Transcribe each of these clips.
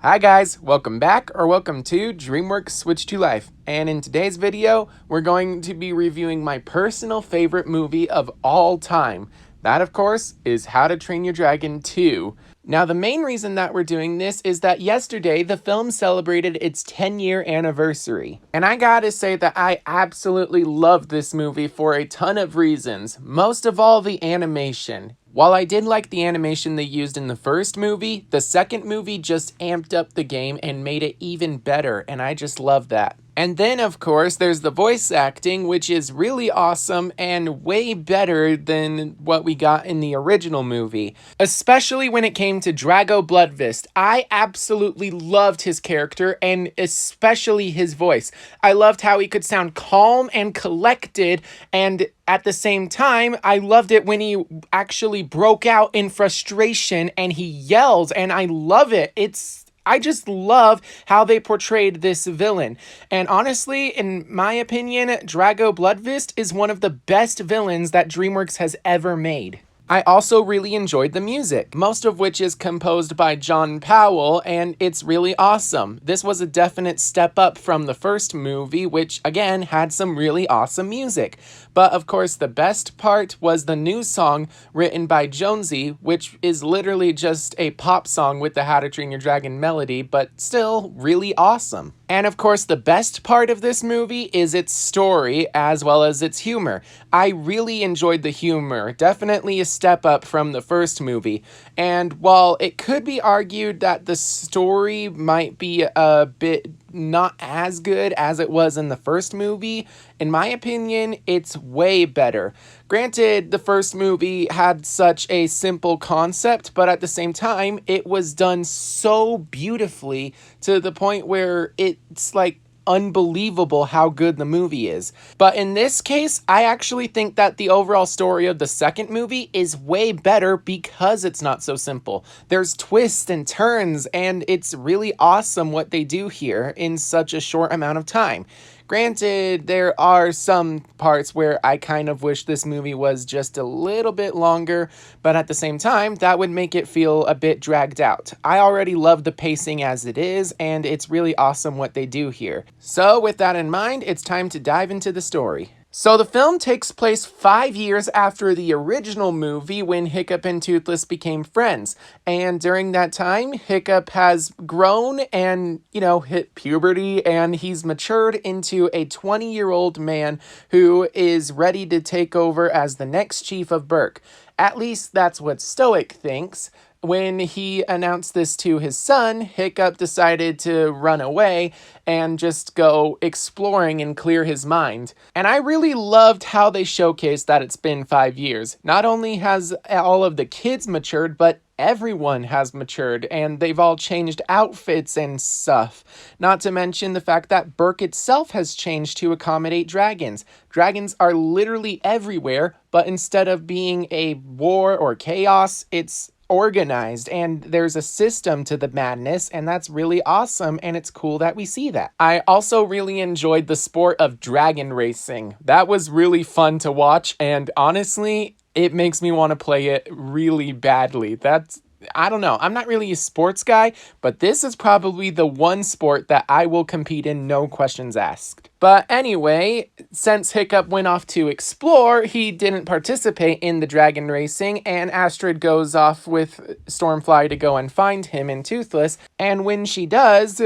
Hi guys, welcome back or welcome to DreamWorks Switch to Life. And in today's video, we're going to be reviewing my personal favorite movie of all time. That, of course, is How to Train Your Dragon 2. Now, the main reason that we're doing this is that yesterday the film celebrated its 10-year anniversary. And I gotta say that I absolutely love this movie for a ton of reasons, most of all the animation. While I did like the animation they used in the first movie, the second movie just amped up the game and made it even better, and I just love that. And then, of course, there's the voice acting, which is really awesome and way better than what we got in the original movie. Especially when it came to Drago Bloodfist. I absolutely loved his character and especially his voice. I loved how he could sound calm and collected, and at the same time, I loved it when he actually broke out in frustration and he yells, and I love it. I just love how they portrayed this villain. And honestly, in my opinion, Drago Bloodfist is one of the best villains that DreamWorks has ever made. I also really enjoyed the music, most of which is composed by John Powell, and it's really awesome. This was a definite step up from the first movie, which again had some really awesome music. But of course, the best part was the new song written by Jonesy, which is literally just a pop song with the How to Train Your Dragon melody, but still really awesome. And of course, the best part of this movie is its story as well as its humor. I really enjoyed the humor, definitely a step up from the first movie. And while it could be argued that the story might be a bit not as good as it was in the first movie, in my opinion, it's way better. Granted, the first movie had such a simple concept, but at the same time, it was done so beautifully to the point where it's like unbelievable how good the movie is. But in this case, I actually think that the overall story of the second movie is way better because it's not so simple. There's twists and turns, and it's really awesome what they do here in such a short amount of time. Granted, there are some parts where I kind of wish this movie was just a little bit longer, but at the same time, that would make it feel a bit dragged out. I already love the pacing as it is, and it's really awesome what they do here. So with that in mind, it's time to dive into the story. So the film takes place 5 years after the original movie when Hiccup and Toothless became friends. And during that time, Hiccup has grown and, hit puberty, and he's matured into a 20-year-old man who is ready to take over as the next chief of Berk. At least that's what Stoic thinks. When he announced this to his son, Hiccup decided to run away and just go exploring and clear his mind. And I really loved how they showcased that it's been 5 years. Not only has all of the kids matured, but everyone has matured, and they've all changed outfits and stuff. Not to mention the fact that Berk itself has changed to accommodate dragons. Dragons are literally everywhere, but instead of being a war or chaos, it's organized, and there's a system to the madness, and that's really awesome, and it's cool that we see that. I also really enjoyed the sport of dragon racing. That was really fun to watch, and honestly, it makes me want to play it really badly. I don't know, I'm not really a sports guy, but this is probably the one sport that I will compete in, no questions asked. But anyway, since Hiccup went off to explore, he didn't participate in the dragon racing, and Astrid goes off with Stormfly to go and find him and Toothless, and when she does,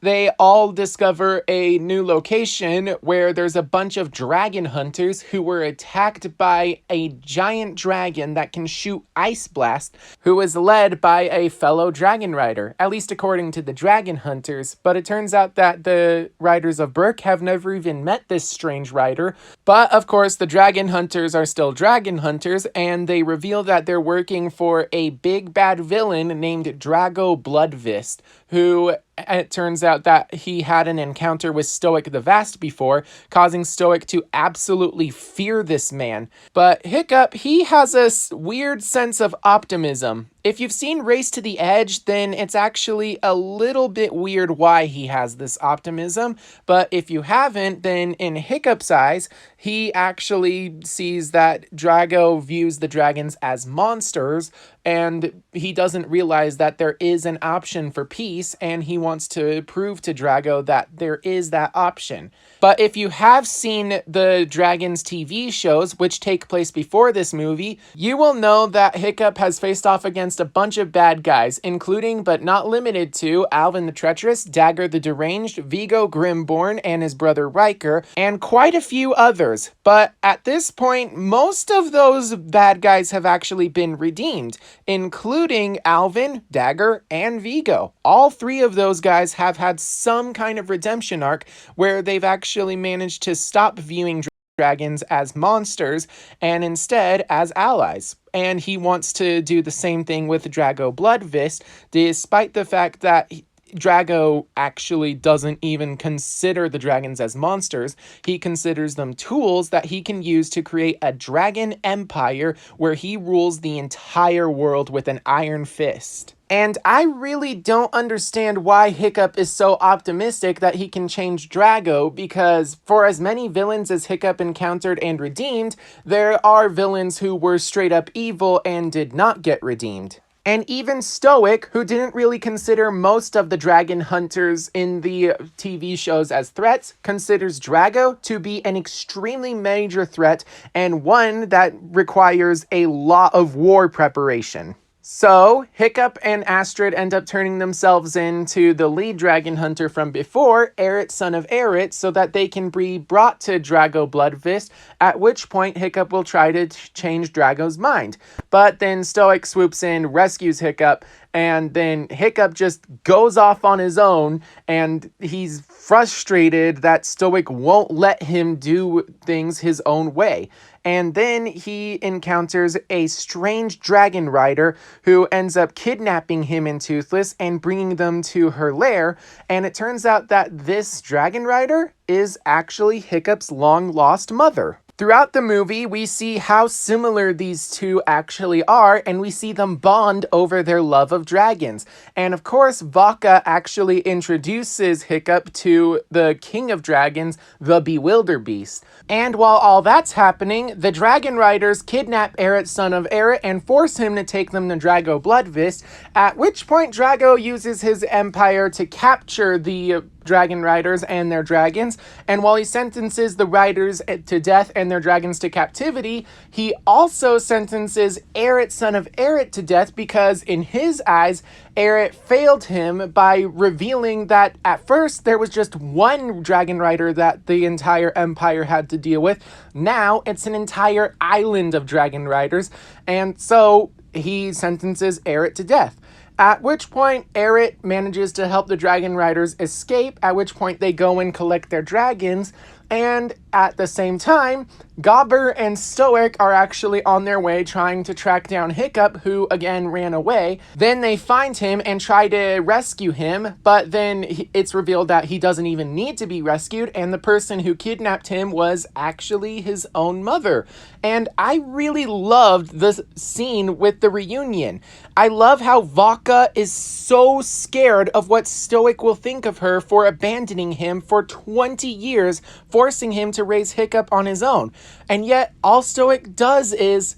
they all discover a new location where there's a bunch of dragon hunters who were attacked by a giant dragon that can shoot ice blast, who is led by a fellow dragon rider, at least according to the dragon hunters. But it turns out that the riders of Berk have never even met this strange rider. But of course, the dragon hunters are still dragon hunters, and they reveal that they're working for a big bad villain named Drago Bloodfist, who it turns out that he had an encounter with Stoic the Vast before, causing Stoic to absolutely fear this man. But Hiccup, he has a weird sense of optimism. If you've seen Race to the Edge, then it's actually a little bit weird why he has this optimism. But if you haven't, then in Hiccup's eyes, he actually sees that Drago views the dragons as monsters, and he doesn't realize that there is an option for peace, and he wants to prove to Drago that there is that option. But if you have seen the Dragons TV shows, which take place before this movie, you will know that Hiccup has faced off against a bunch of bad guys, including but not limited to Alvin the Treacherous, Dagger the Deranged, Vigo Grimborn and his brother Riker, and quite a few others. But at this point, most of those bad guys have actually been redeemed, including Alvin, Dagger, and Vigo. All three of those guys have had some kind of redemption arc where they've actually managed to stop viewing dragons as monsters and instead as allies. And he wants to do the same thing with Drago Bloodfist, despite the fact that Drago actually doesn't even consider the dragons as monsters. He considers them tools that he can use to create a dragon empire where he rules the entire world with an iron fist. And I really don't understand why Hiccup is so optimistic that he can change Drago, because for as many villains as Hiccup encountered and redeemed, there are villains who were straight up evil and did not get redeemed. And even Stoic, who didn't really consider most of the dragon hunters in the TV shows as threats, considers Drago to be an extremely major threat and one that requires a lot of war preparation. So, Hiccup and Astrid end up turning themselves into the lead dragon hunter from before, Eret, son of Eret, so that they can be brought to Drago Bloodfist, at which point Hiccup will try to change Drago's mind. But then Stoic swoops in, rescues Hiccup, and then Hiccup just goes off on his own, and he's frustrated that Stoic won't let him do things his own way. And then he encounters a strange dragon rider who ends up kidnapping him and Toothless and bringing them to her lair. And it turns out that this dragon rider is actually Hiccup's long-lost mother. Throughout the movie, we see how similar these two actually are, and we see them bond over their love of dragons. And of course, Vaka actually introduces Hiccup to the king of dragons, the Bewilderbeast. And while all that's happening, the dragon riders kidnap Eret, son of Eret, and force him to take them to Drago Bloodfist, at which point Drago uses his empire to capture the dragon riders and their dragons, and while he sentences the riders to death and their dragons to captivity, he also sentences Eret, son of Eret, to death because in his eyes, Eret failed him by revealing that at first there was just one dragon rider that the entire empire had to deal with. Now it's an entire island of dragon riders, and so he sentences Eret to death. At which point, Eret manages to help the dragon riders escape, at which point they go and collect their dragons, and at the same time, Gobber and Stoic are actually on their way trying to track down Hiccup, who again ran away. Then they find him and try to rescue him, but then it's revealed that he doesn't even need to be rescued, and the person who kidnapped him was actually his own mother. And I really loved the scene with the reunion. I love how Vaka is so scared of what Stoic will think of her for abandoning him for 20 years, forcing him to raise Hiccup on his own. And yet, all Stoic does is,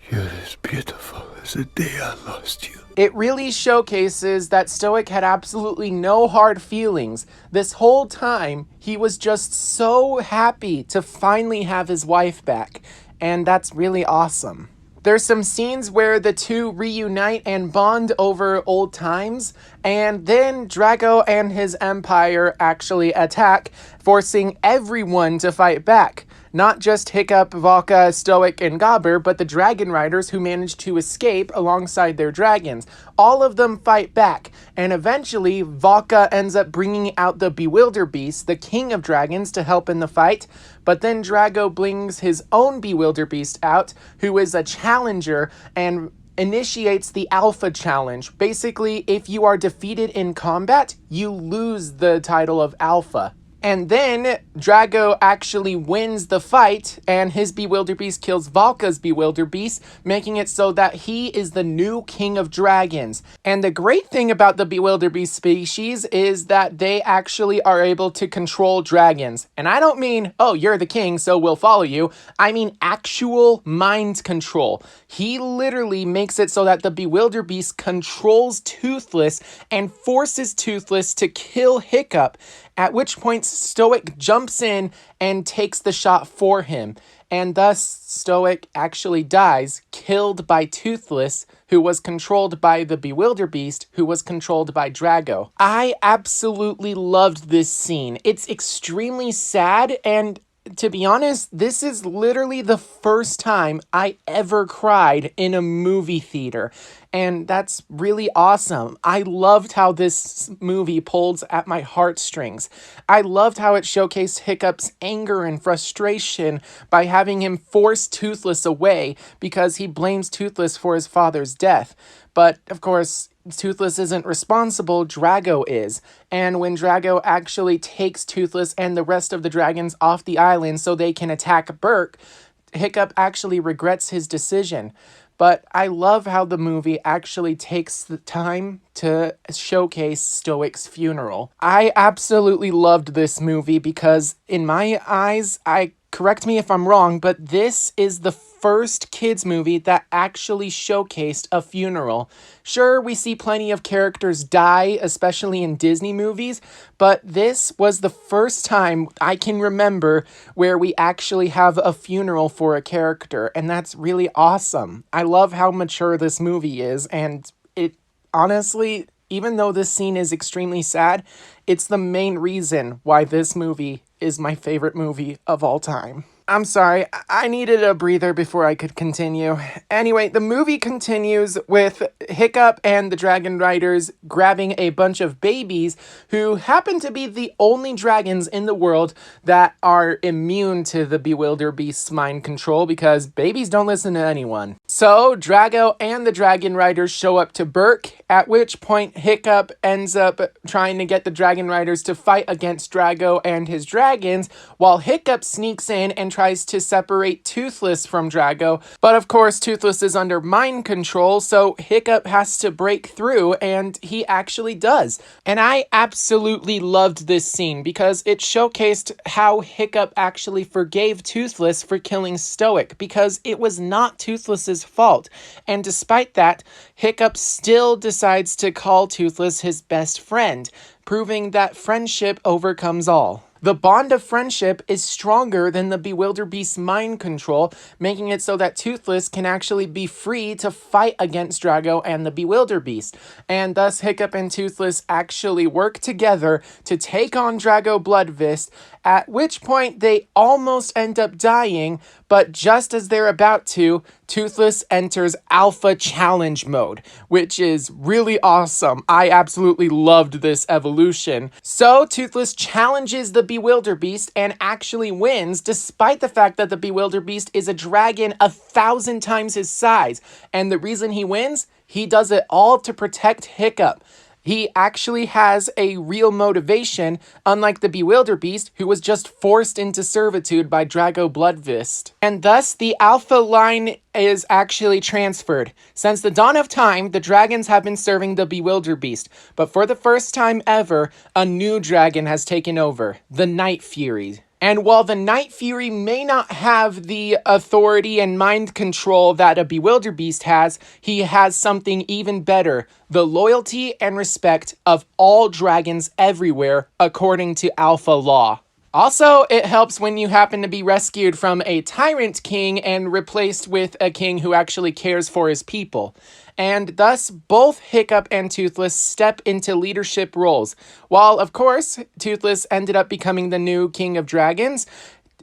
"You're as beautiful as the day I lost you." It really showcases that Stoic had absolutely no hard feelings. This whole time, he was just so happy to finally have his wife back. And that's really awesome. There's some scenes where the two reunite and bond over old times, and then Drago and his empire actually attack, forcing everyone to fight back. Not just Hiccup, Vaka, Stoic, and Gobber, but the dragon riders who managed to escape alongside their dragons. All of them fight back, and eventually Vaka ends up bringing out the Bewilderbeast, the king of dragons, to help in the fight. But then Drago brings his own Bewilderbeast out, who is a challenger, and initiates the Alpha Challenge. Basically, if you are defeated in combat, you lose the title of Alpha. And then Drago actually wins the fight, and his Bewilderbeast kills Valka's Bewilderbeast, making it so that he is the new king of dragons. And the great thing about the Bewilderbeast species is that they actually are able to control dragons. And I don't mean, oh, you're the king, so we'll follow you. I mean actual mind control. He literally makes it so that the Bewilderbeast controls Toothless and forces Toothless to kill Hiccup, at which point Stoic jumps in and takes the shot for him. And thus, Stoic actually dies, killed by Toothless, who was controlled by the Bewilderbeast, who was controlled by Drago. I absolutely loved this scene. It's extremely sad, and to be honest, this is literally the first time I ever cried in a movie theater. And that's really awesome. I loved how this movie pulls at my heartstrings. I loved how it showcased Hiccup's anger and frustration by having him force Toothless away because he blames Toothless for his father's death. But, of course, Toothless isn't responsible, Drago is. And when Drago actually takes Toothless and the rest of the dragons off the island so they can attack Berk, Hiccup actually regrets his decision. But I love how the movie actually takes the time to showcase Stoic's funeral. I absolutely loved this movie because, in my eyes, correct me if I'm wrong, but this is the first kids movie that actually showcased a funeral. Sure, we see plenty of characters die, especially in Disney movies, but this was the first time I can remember where we actually have a funeral for a character, and that's really awesome. I love how mature this movie is, and it honestly, even though this scene is extremely sad, it's the main reason why this movie is my favorite movie of all time. I'm sorry, I needed a breather before I could continue. Anyway, the movie continues with Hiccup and the Dragon Riders grabbing a bunch of babies who happen to be the only dragons in the world that are immune to the Bewilderbeast's mind control because babies don't listen to anyone. So, Drago and the Dragon Riders show up to Berk, at which point Hiccup ends up trying to get the Dragon Riders to fight against Drago and his dragons, while Hiccup sneaks in and tries to separate Toothless from Drago. But of course, Toothless is under mind control, so Hiccup has to break through, and he actually does. And I absolutely loved this scene because it showcased how Hiccup actually forgave Toothless for killing Stoic, because it was not Toothless's fault. And despite that, Hiccup still decides to call Toothless his best friend, proving that friendship overcomes all. The bond of friendship is stronger than the Bewilderbeast's mind control, making it so that Toothless can actually be free to fight against Drago and the Bewilderbeast. And thus Hiccup and Toothless actually work together to take on Drago Bloodfist, at which point they almost end up dying, but just as they're about to, Toothless enters Alpha Challenge mode, which is really awesome. I absolutely loved this evolution. So Toothless challenges the Bewilderbeast and actually wins, despite the fact that the Bewilderbeast is a dragon 1,000 times his size. And the reason he wins? He does it all to protect Hiccup. He actually has a real motivation, unlike the Bewilderbeast, who was just forced into servitude by Drago Bloodfist. And thus, the Alpha line is actually transferred. Since the dawn of time, the dragons have been serving the Bewilderbeast, but for the first time ever, a new dragon has taken over, the Night Fury. And while the Night Fury may not have the authority and mind control that a Bewilderbeast has, he has something even better: the loyalty and respect of all dragons everywhere, according to Alpha Law. Also, it helps when you happen to be rescued from a tyrant king and replaced with a king who actually cares for his people. And thus, both Hiccup and Toothless step into leadership roles. While, of course, Toothless ended up becoming the new king of dragons,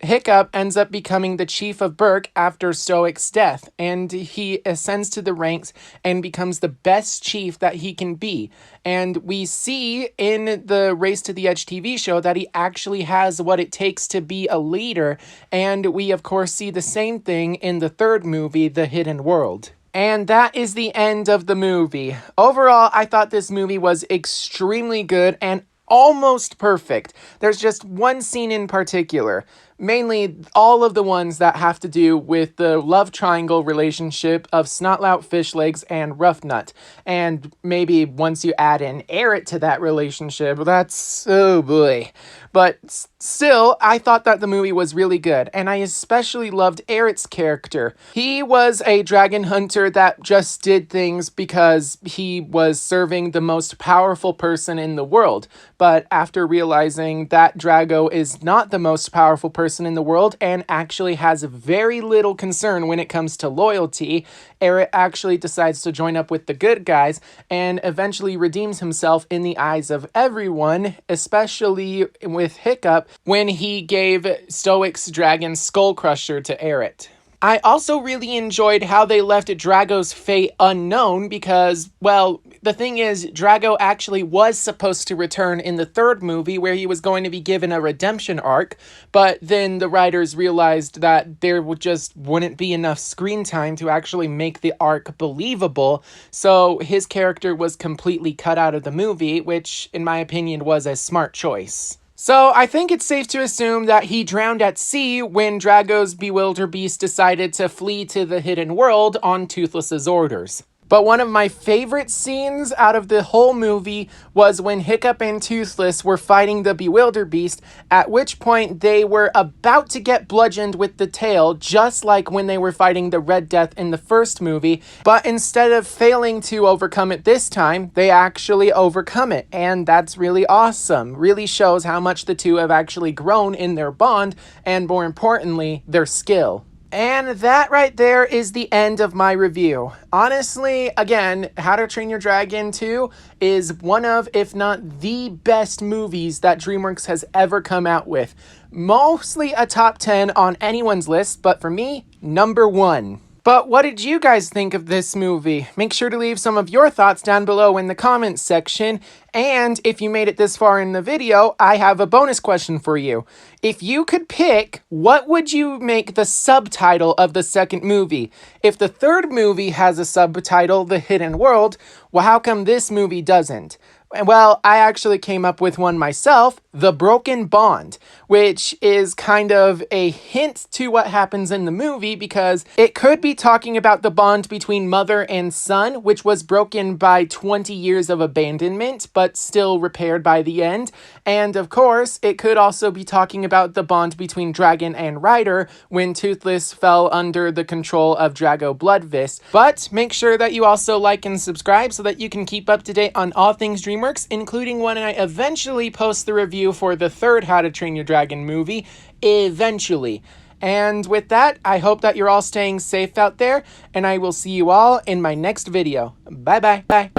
Hiccup ends up becoming the chief of Berk after Stoic's death, and he ascends to the ranks and becomes the best chief that he can be. And we see in the Race to the Edge TV show that he actually has what it takes to be a leader, and we of course see the same thing in the third movie, The Hidden World. And that is the end of the movie. Overall, I thought this movie was extremely good, and almost perfect. There's just one scene in particular, mainly all of the ones that have to do with the love triangle relationship of Snotlout, Fishlegs, and Roughnut. And maybe once you add in Eret to that relationship, that's, oh boy. But still, I thought that the movie was really good, and I especially loved Eret's character. He was a dragon hunter that just did things because he was serving the most powerful person in the world. But after realizing that Drago is not the most powerful person in the world and actually has very little concern when it comes to loyalty, Eret actually decides to join up with the good guys and eventually redeems himself in the eyes of everyone, especially with Hiccup when he gave Stoic's dragon Skull Crusher to Eret. I also really enjoyed how they left Drago's fate unknown because, well, the thing is, Drago actually was supposed to return in the third movie where he was going to be given a redemption arc, but then the writers realized that there just wouldn't be enough screen time to actually make the arc believable, so his character was completely cut out of the movie, which, in my opinion, was a smart choice. So I think it's safe to assume that he drowned at sea when Drago's Bewilderbeast decided to flee to the hidden world on Toothless's orders. But one of my favorite scenes out of the whole movie was when Hiccup and Toothless were fighting the Bewilderbeast, at which point they were about to get bludgeoned with the tail, just like when they were fighting the Red Death in the first movie. But instead of failing to overcome it this time, they actually overcome it. And that's really awesome. Really shows how much the two have actually grown in their bond, and more importantly, their skill. And that right there is the end of my review. Honestly, again, How to Train Your Dragon 2 is one of, if not the best movies that DreamWorks has ever come out with. Mostly a top 10 on anyone's list, but for me, number 1. But what did you guys think of this movie? Make sure to leave some of your thoughts down below in the comments section. And if you made it this far in the video, I have a bonus question for you. If you could pick, what would you make the subtitle of the second movie? If the third movie has a subtitle, The Hidden World, well, how come this movie doesn't? Well, I actually came up with one myself, The Broken Bond, which is kind of a hint to what happens in the movie because it could be talking about the bond between mother and son, which was broken by 20 years of abandonment, but still repaired by the end. And of course, it could also be talking about the bond between Dragon and Rider when Toothless fell under the control of Drago Bloodfist. But make sure that you also like and subscribe so that you can keep up to date on all things DreamWorks, including when I eventually post the review for the third How to Train Your Dragon movie, eventually. And with that, I hope that you're all staying safe out there, and I will see you all in my next video. Bye-bye. Bye.